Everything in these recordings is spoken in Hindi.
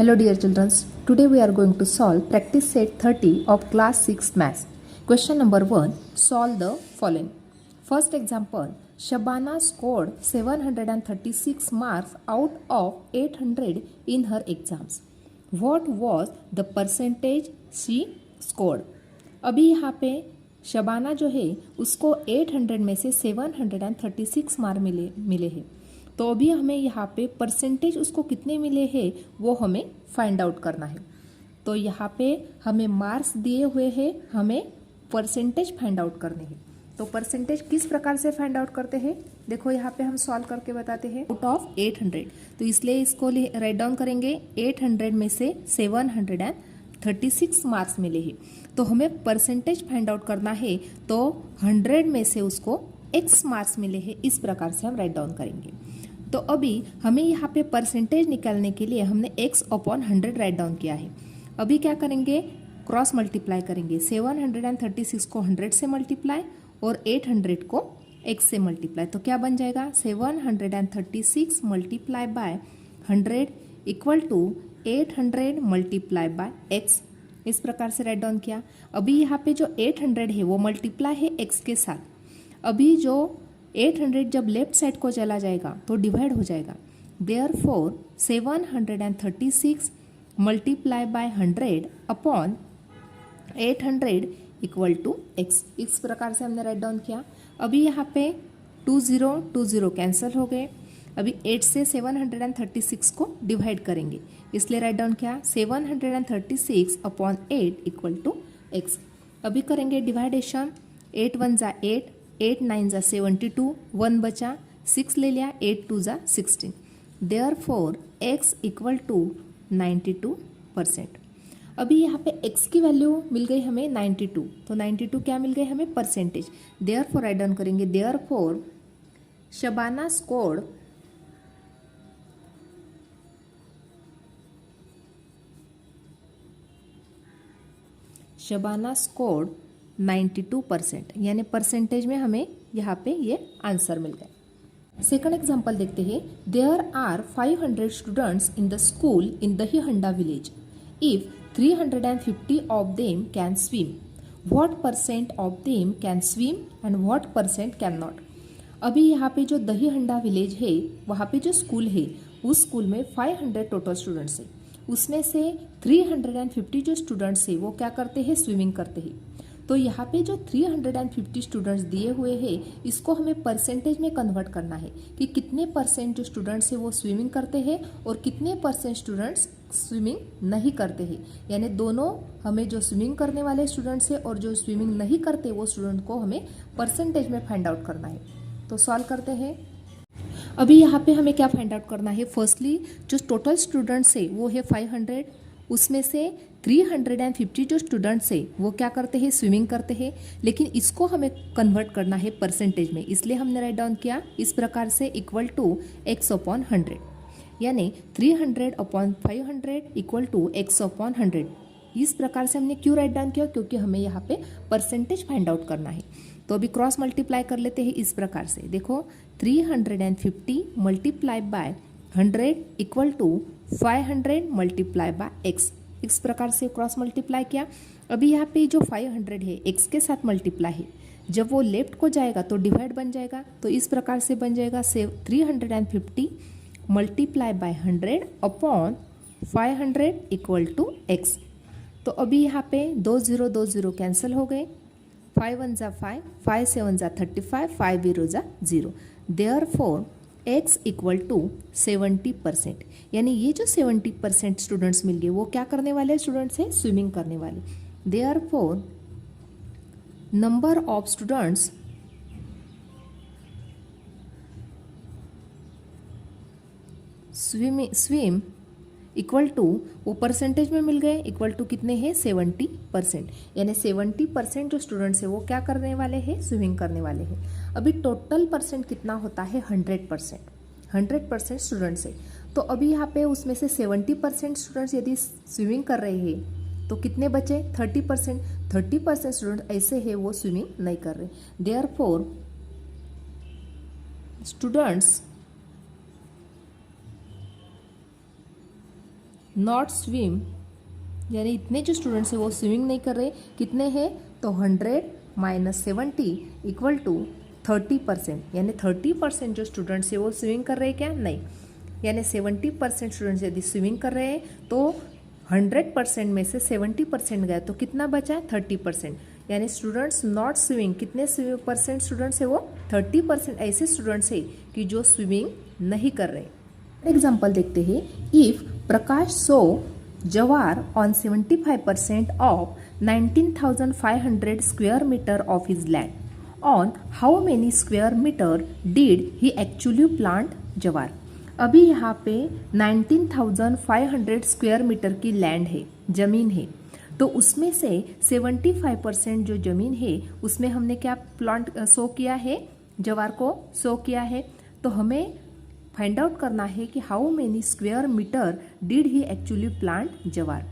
Hello dear children, today we are going to solve practice set 30 of class 6 maths. Question number 1, solve the following. First example, Shabana scored 736 marks out of 800 in her exams. What was the percentage she scored? अभी यहाँ पे शबाना जो है उसको 800 में से 736 मार्क मिले हैं। तो अभी हमें यहाँ पे परसेंटेज उसको कितने मिले हैं वो हमें फाइंड आउट करना है। तो यहाँ पे हमें मार्क्स दिए हुए हैं, हमें परसेंटेज फाइंड आउट करने हैं। तो परसेंटेज किस प्रकार से फाइंड आउट करते हैं, देखो यहाँ पे हम सॉल्व करके बताते हैं। आउट ऑफ 800, तो इसलिए इसको राइट डाउन करेंगे। 800 में से 736 मार्क्स मिले हैं, तो हमें परसेंटेज फाइंड आउट करना है। तो 100 में से उसको x मार्क्स मिले हैं, इस प्रकार से हम राइट डाउन करेंगे। तो अभी हमें यहाँ पे परसेंटेज निकालने के लिए हमने x अपॉन 100 राइट डाउन किया है। अभी क्या करेंगे, क्रॉस मल्टीप्लाई करेंगे। 736 को 100 से मल्टीप्लाई और 800 को x से मल्टीप्लाई, तो क्या बन जाएगा 736 multiply by 100 equal to 800 multiply by x। इस प्रकार से राइट डाउन किया। अभी यहाँ पे जो 800 है वो मल्टीप्लाई है x के साथ। अभी जो 800 जब लेफ्ट साइड को चला जाएगा तो डिवाइड हो जाएगा। Therefore 736 multiply by 100 upon 800 equal to x। इस प्रकार से हमने राइट डाउन किया। अभी यहाँ पे 20 कैंसिल हो गए। अभी 8 से 736 को डिवाइड करेंगे, इसलिए राइट डाउन किया 736 अपॉन 8 इक्वल टू x। अभी करेंगे डिवाइडेशन। 8 1 जा 8, 8 9 जा 72, 1 बचा, 6 ले लिया, 8 2 जा 16। Therefore x equal to 92%। अभी यहाँ पे x की वैल्यू मिल गई हमें 92, तो 92 क्या मिल गई हमें परसेंटेज। देयरफॉर राइट डाउन करेंगे। Therefore Shabana scored Shabana scored 92%, यानी परसेंटेज में हमें यहाँ पे ये आंसर मिल गया। सेकंड एग्जांपल देखते हैं। There are 500 students in the school in Dahihanda village. If 350 of them can swim, what percent of them can swim and what percent cannot. अभी यहाँ पे जो दहीहंडा विलेज है वहाँ पे जो स्कूल है उस स्कूल में 500 टोटल स्टूडेंट्स है। उसमें से 350 जो स्टूडेंट्स है वो क्या करते हैं, स्विमिंग करते हैं। तो यहाँ पे जो 350 स्टूडेंट्स दिए हुए हैं इसको हमें परसेंटेज में कन्वर्ट करना है कि कितने परसेंट जो स्टूडेंट्स है वो स्विमिंग करते हैं और कितने परसेंट स्टूडेंट्स स्विमिंग नहीं करते हैं। यानी दोनों हमें जो स्विमिंग करने वाले स्टूडेंट्स है और जो स्विमिंग नहीं करते वो स्टूडेंट को हमें परसेंटेज में फाइंड आउट करना है। तो सॉल्व करते हैं। अभी यहाँ पे हमें क्या फाइंड आउट करना है, फर्स्टली जो टोटल स्टूडेंट्स है वो है 500, उसमें से 350 जो स्टूडेंट्स है वो क्या करते हैं, स्विमिंग करते हैं। लेकिन इसको हमें कन्वर्ट करना है परसेंटेज में, इसलिए हमने राइट डाउन किया इस प्रकार से इक्वल टू x अपॉन 100, यानी 300 upon 500 equal to x upon 100। इस प्रकार से हमने क्यों राइट डाउन किया, क्योंकि हमें यहाँ पे परसेंटेज फाइंड आउट करना है। तो अभी क्रॉस मल्टीप्लाई कर लेते हैं इस प्रकार से। देखो 350 multiply by 100 equal to 500 multiply by x। इस प्रकार से क्रॉस मल्टीप्लाई किया। अभी यहाँ पे जो 500 है x के साथ मल्टीप्लाई है, जब वो लेफ्ट को जाएगा तो डिवाइड बन जाएगा। तो इस प्रकार से बन जाएगा 350 multiply by 100 upon 500 equal to x। तो अभी यहाँ पे 20 कैंसिल हो गए। 5 1 जा 5, 5 7 जा 35, 5 0 जा 0। देयरफॉर x इक्वल टू 70%, यानी ये जो 70% स्टूडेंट्स मिल गए वो क्या करने वाले स्टूडेंट्स हैं, स्विमिंग करने वाले। Therefore number of students swim equal to, वो परसेंटेज में मिल गए, इक्वल टू कितने हैं 70%, यानी 70% जो स्टूडेंट्स है वो क्या करने वाले हैं, स्विमिंग करने वाले हैं। अभी टोटल परसेंट कितना होता है 100% स्टूडेंट्स है। तो अभी यहाँ पे uns से 70% स्टूडेंट्स यदि स्विमिंग कर रहे हैं तो कितने बचे 30% स्टूडेंट ऐसे है वो स्विमिंग नहीं कर रहे। देयरफॉर स्टूडेंट्स नॉट स्विम, यानी इतने जो स्टूडेंट्स हैं वो स्विमिंग नहीं कर रहे, कितने हैं, तो 100 माइनस 70 इक्वल टू 30%, यानी 30% जो स्टूडेंट्स हैं वो स्विमिंग कर रहे हैं क्या, नहीं, यानी 70% स्टूडेंट्स यदि स्विमिंग कर रहे हैं तो 100% में से 70% गए तो कितना बचा है, 30%, यानी स्टूडेंट्स नॉट स्विमिंग, कितने परसेंट स्टूडेंट्स है वो, 30% ऐसे स्टूडेंट्स है कि जो स्विमिंग नहीं कर रहे। एग्जाम्पल देखते हैं, if Prakash sow jowar on 75% of 19,500 square metre of his land, on how many square metre did he actually plant jowar. अभी यहाँ पे 19,500 स्क्वायर मीटर की लैंड है, जमीन है, तो उसमें से 75% जो जमीन है उसमें हमने क्या प्लांट सो किया है, जवार को सो किया है। तो हमें फाइंड आउट करना है कि how many square metre did he actually plant jowar,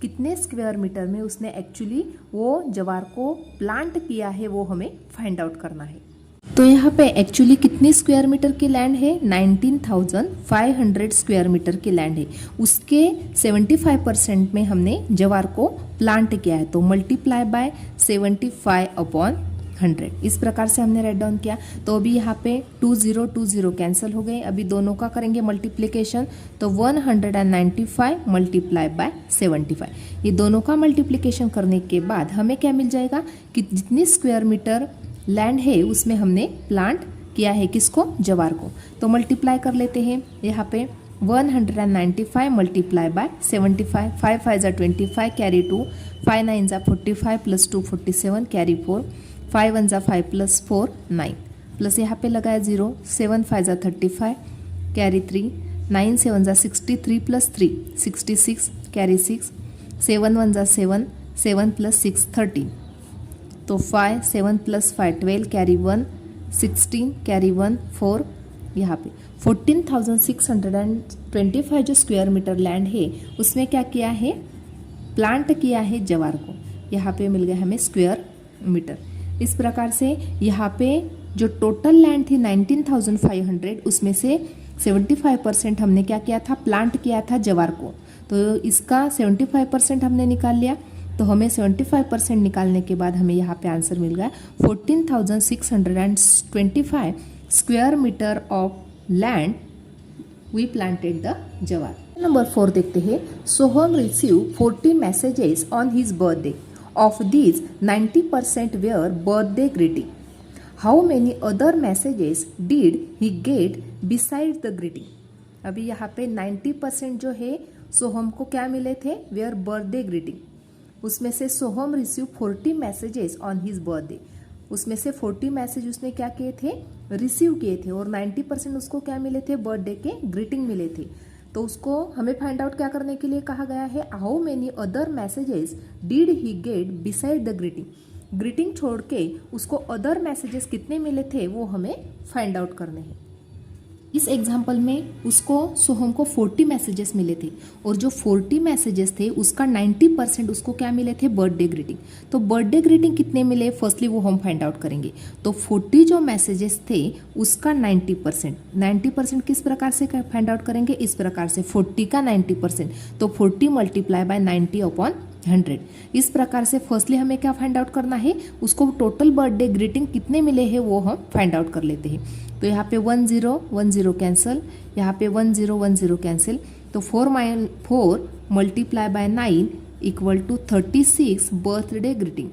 कितने स्क्वायर मीटर में उसने एक्चुअली वो जवार को प्लांट किया है, वो हमें फाइंड आउट करना है। तो यहाँ पे एक्चुअली कितनी स्क्वायर मीटर की लैंड है, 19,500 स्क्वायर मीटर की लैंड है, उसके 75% में हमने जवार को प्लांट किया है, तो मल्टीप्लाई बाय 75/100, इस प्रकार से हमने राइट डाउन किया। तो अभी यहाँ पे 20 कैंसिल हो गए, अभी दोनों का करेंगे मल्टीप्लिकेशन, तो 195 मल्टीप्लाई बाय 75, ये दोनों का मल्टीप्लिकेशन करने के बाद हमें क्या मिल जाएगा कि जितनी स्क्वायर मीटर लैंड है उसमें हमने प्लांट किया है, किसको, जवार को। तो मल्टीप्लाई कर लेते हैं, यहाँ पे 195 मल्टीप्लाई बाय 75, 5 5 जा 25 कैरी 2, 5 9 जा 45 प्लस 2 47 कैरी 4, 5 1 जा 5 प्लस 4 9, प्लस यहाँ पे लगाया 0, 7 5 जा 35 कैरी 3, 9 7 जा 63 प्लस 3 66 कैरी 6, 7 1 जा 7, 7 प्लस 6 13, तो 5 7 प्लस 5 12 कैरी 1 16 कैरी 1 4, यहाँ पे 14,625 जो स्क्वायर मीटर लैंड है उसमें क्या किया है, प्लांट किया है जवार को, यहाँ पे मिल गया हमें स्क्वायर मीटर। इस प्रकार से यहाँ पे जो टोटल लैंड थी 19,500 उसमें से 75% हमने क्या किया था, प्लांट किया था जवार को, तो इसका 75% हमने निकाल लिया। तो हमें 75% निकालने के बाद हमें यहाँ पे आंसर मिल गया 14,625 square metre of land we planted the jowar. Number 4 देखते हैं, Soham receive 40 messages on his birthday, of these 90% were birthday greeting, how many other messages did he get beside the greeting. अभी यहाँ पे 90% जो है सोहम को क्या मिले थे, वेयर बर्थडे ग्रीटिंग, उसमें से Soham receive 40 messages on his birthday, उसमें से 40 मैसेज उसने क्या किए थे, रिसीव किए थे, और 90% उसको क्या मिले थे, बर्थडे के ग्रीटिंग मिले थे। तो उसको हमें फाइंड आउट क्या करने के लिए कहा गया है, how many other messages did he get beside the greeting, greeting छोड़ के उसको अदर मैसेजेस कितने मिले थे वो हमें फाइंड आउट करने हैं। इस एग्जाम्पल में उसको सोहम को 40 मैसेजेस मिले थे, और जो 40 मैसेजेस थे उसका 90% उसको क्या मिले थे, बर्थडे ग्रीटिंग। तो बर्थडे ग्रीटिंग कितने मिले, फर्स्टली वो हम फाइंड आउट करेंगे। तो 40 जो मैसेजेस थे उसका 90% किस प्रकार से फाइंड आउट करेंगे, इस प्रकार से 40 का 90%, तो 40 मल्टीप्लाई बाय 90/100, इस प्रकार से फर्स्टली हमें क्या फाइंड आउट करना है, उसको टोटल बर्थडे ग्रीटिंग कितने मिले हैं वो हम फाइंड आउट कर लेते हैं। तो यहाँ पे 1 0 1 0 कैंसिल, यहाँ पे 1 0 1 0 कैंसिल, तो 4 multiply by 9 equal to 36 birthday greeting,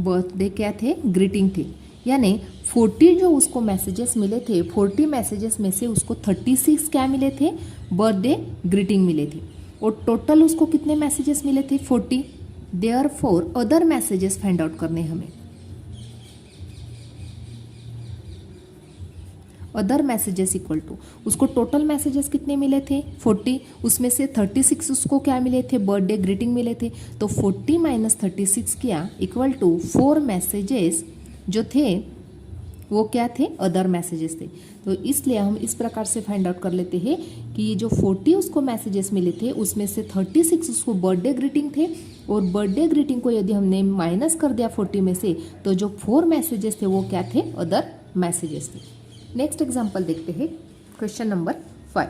birthday क्या थे, ग्रीटिंग थे, यानी 40 जो उसको मैसेजेस मिले थे, 40 मैसेजेस में से उसको 36 क्या मिले थे, बर्थडे ग्रीटिंग मिले थे, और टोटल उसको कितने मैसेजेस मिले थे, 40। Therefore other messages find out करने हमें, अदर मैसेजेस इक्वल टू उसको टोटल मैसेजेस कितने मिले थे, 40, उसमें से 36 उसको क्या मिले थे, बर्थडे ग्रीटिंग मिले थे, तो 40 माइनस 36 किया इक्वल टू 4 मैसेजेस जो थे वो क्या थे, अदर मैसेजेस थे। तो इसलिए हम इस प्रकार से फाइंड आउट कर लेते हैं कि ये जो 40 उसको मैसेजेस मिले थे उसमें से 36 उसको बर्थडे ग्रीटिंग थे, और बर्थडे ग्रीटिंग को यदि हमने माइनस कर दिया 40 में से, तो जो 4 मैसेजेस थे वो क्या थे, अदर मैसेजेस थे। नेक्स्ट एग्जाम्पल देखते हैं, question number 5।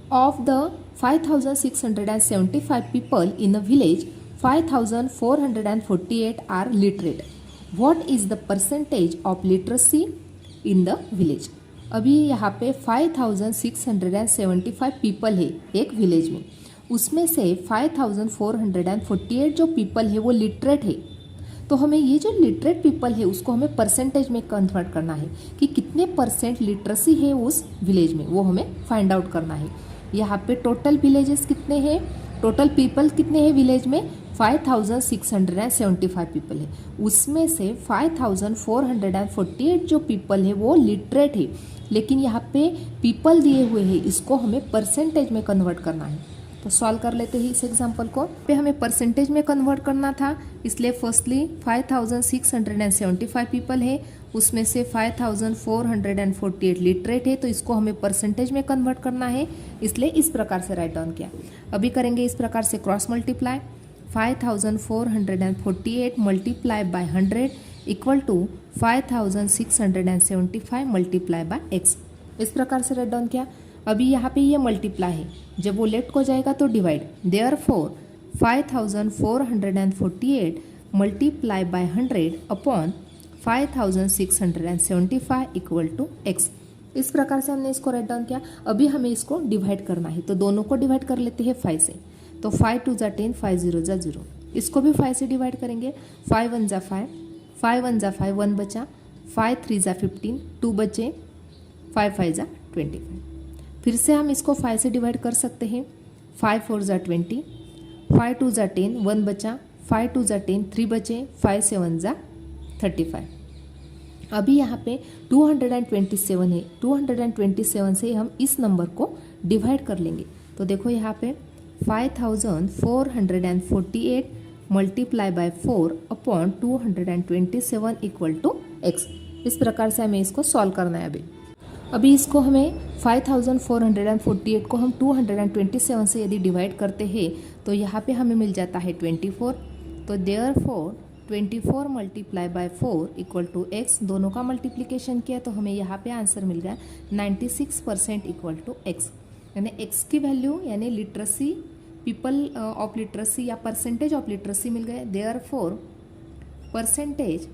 Of the 5,675 people in a village, 5,448 are literate. What is the percentage of literacy in the village? अभी यहाँ पे 5,675 पीपल है एक विलेज में, उसमें से 5,448 जो पीपल है वो लिटरेट है। तो हमें ये जो लिटरेट पीपल है उसको हमें परसेंटेज में कन्वर्ट करना है कि कितने परसेंट लिटरेसी है उस विलेज में, वो हमें फाइंड आउट करना है। यहाँ पे टोटल विलेजेस कितने हैं, टोटल पीपल कितने हैं विलेज में, 5,675 पीपल है, उसमें से 5,448 जो पीपल है वो लिटरेट है। लेकिन यहाँ पे पीपल दिए हुए हैं, इसको हमें परसेंटेज में कन्वर्ट करना है। तो सॉल्व कर लेते हैं इस एग्जांपल को। पे हमें परसेंटेज में कन्वर्ट करना था, इसलिए फर्स्टली 5,675 पीपल है, उसमें से 5,448 लिटरेट है, तो इसको हमें परसेंटेज में कन्वर्ट करना है, इसलिए इस प्रकार से राइट डाउन किया। अभी करेंगे इस प्रकार से cross multiply, 5,448 multiply by 100 equal to 5,675 multiply by x। इस प्रकार से राइट डाउन किया। अभी यहाँ पे ये मल्टीप्लाई है, जब वो लेफ्ट को जाएगा तो divide, therefore 5,448 multiply by 100 upon 5,675 equal to x। इस प्रकार से हमने इसको राइट डाउन किया। अभी हमें इसको डिवाइड करना है, तो दोनों को डिवाइड कर लेते हैं 5 से। तो 5 2 जा 10, 5 0 जा 0, इसको भी 5 से डिवाइड करेंगे। 5 1 जा 5, 5 1 जा 5, 1 बचा, 5 3 जा 15, 2 बचे, 5 5 जा 25। फिर से हम इसको 5 से डिवाइड कर सकते हैं। 5 4 जा 20, 5 2 जा 10, 1 बचा, 5 2 जा 10, 3 बचे, 5 7 जा 35। अभी यहाँ पे 227 है, 227 से हम इस नंबर को डिवाइड कर लेंगे। तो देखो यहाँ पे 5,448 multiply by 4 upon 227 equal to x। इस प्रकार से हमें इसको सॉल्व करना है। अभी इसको हमें 5,448 को हम 227 से यदि डिवाइड करते हैं तो यहाँ पे हमें मिल जाता है 24। तो therefore 24 multiply by 4 equal to x, दोनों का मल्टीप्लिकेशन किया तो हमें यहाँ पे आंसर मिल गया 96% इक्वल टू x। यानी x की वैल्यू यानी लिटरेसी, पीपल ऑफ लिटरेसी या परसेंटेज ऑफ लिटरेसी मिल गए। Therefore percentage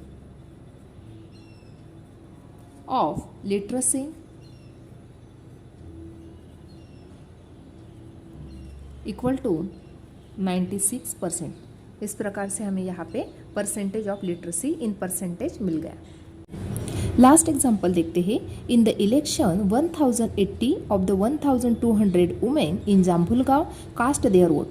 of literacy equal to 96%। इस प्रकार से हमें यहाँ पे percentage of literacy in percentage मिल गया। लास्ट एग्जाम्पल देखते हैं। In the election 1080 of the 1200 women in Jambulgaon cast their vote,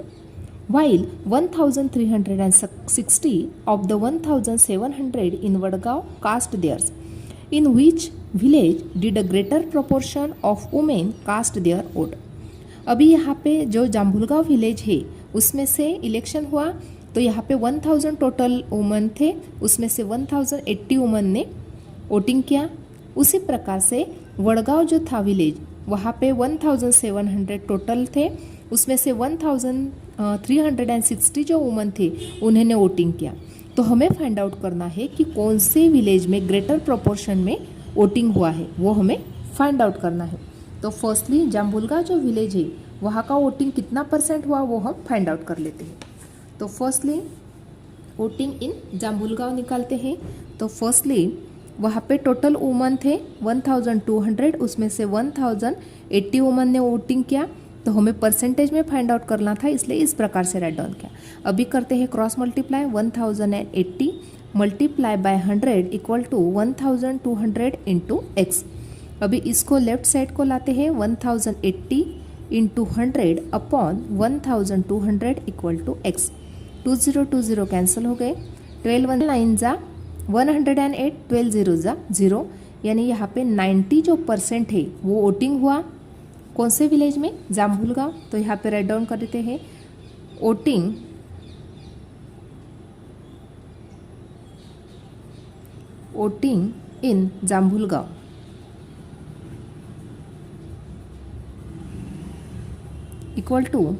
while 1360 of the 1700 in Vadgaon cast theirs. In which village did a greater proportion of women cast their vote? अभी यहाँ पे जो जाम्बुलगांव विलेज है उसमें से इलेक्शन हुआ, तो यहाँ पे 1000 टोटल वुमन थे, उसमें से 1080 वुमन ने वोटिंग किया। उसी प्रकार से वडगांव जो था विलेज, वहाँ पे 1700 टोटल थे, उसमें से 1360 जो वुमन थे उन्होंने वोटिंग किया। तो हमें फाइंड आउट करना है कि कौन से विलेज में ग्रेटर प्रोपोर्शन में वोटिंग हुआ है, वो हमें फाइंड आउट करना है। तो फर्स्टली जाम्बुलगांव जो विलेज है वहाँ का वोटिंग कितना परसेंट हुआ वो हम फाइंड आउट कर लेते हैं। तो फर्स्टली वोटिंग इन जाम्बुलगांव निकालते हैं। तो फर्स्टली वहाँ पे टोटल वुमन थे 1200, उसमें से 1080 वुमन ने वोटिंग किया, तो हमें परसेंटेज में फाइंड आउट करना था, इसलिए इस प्रकार से राइट डाउन किया। अभी करते हैं cross multiply, 1080 multiply by 100 equal to 1200 into x. अभी इसको लेफ्ट साइड को लाते हैं, 1080 into 100 upon 1200 equal to x. 20 cancel हो गए, 12 1 9 जा 108, 12 0 जा 0, यानी यहाँ पे 90 जो परसेंट है वो वोटिंग हुआ कौन से विलेज में, जाम्बुलगांव। तो यहाँ पे राइट डाउन कर देते हैं वोटिंग इन जाम्बुलगांव इक्वल टू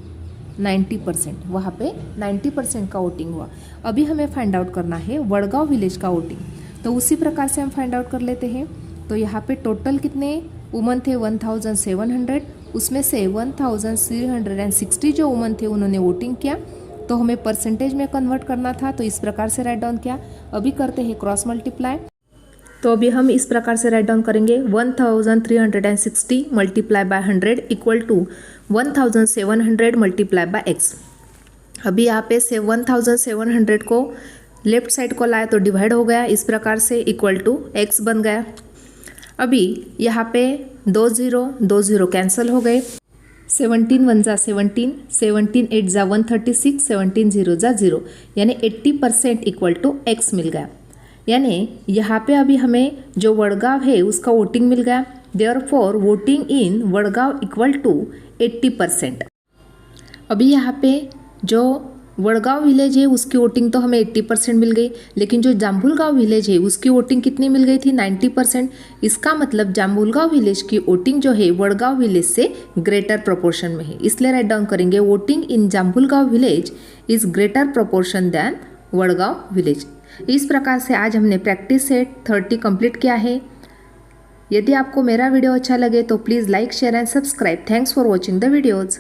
90%, वहाँ पे 90% का वोटिंग हुआ। अभी हमें फाइंड आउट करना है वडगांव विलेज का वोटिंग, तो उसी प्रकार से हम फाइंड आउट कर लेते हैं। तो यहाँ पे टोटल कितने वुमन थे 1700, उसमें से 1360 जो वुमन थे उन्होंने वोटिंग किया, तो हमें परसेंटेज में कन्वर्ट करना था, तो इस प्रकार से राइट डाउन किया। अभी करते हैं क्रॉस मल्टीप्लाई। तो अभी हम इस प्रकार से राइट डाउन करेंगे 1360 multiply by 100 equal to 1700 multiply by x. अभी यहाँ पे से 1700 को लेफ्ट साइड को लाए तो डिवाइड हो गया, इस प्रकार से इक्वल टू एक्स बन गया। अभी यहाँ पे 2 0 कैंसिल हो गए, 17 1 जा 17, 17 8 जा 136, 17 0 जा 0, यानी 80% इक्वल टू एक्स मिल गया। यानी यहाँ पे अभी हमें जो वडगांव है उसका वोटिंग मिल गया। Therefore voting in Vadgaon equal to 80%। अभी यहाँ पे जो वडगांव विलेज है उसकी वोटिंग तो हमें 80% मिल गई, लेकिन जो जाम्बुलगांव विलेज है उसकी वोटिंग कितनी मिल गई थी? 90%। इसका मतलब जाम्बुलगांव विलेज की वोटिंग जो है वडगांव विलेज से ग्रेटर प्रोपोर्शन में है, इसलिए राइट डाउन करेंगे voting in Jambulgaon village is greater proportion than Vadgaon village. इस प्रकार से आज हमने प्रैक्टिस सेट 30 कंप्लीट किया है। यदि आपको मेरा वीडियो अच्छा लगे तो please like share and subscribe. Thanks for watching the videos.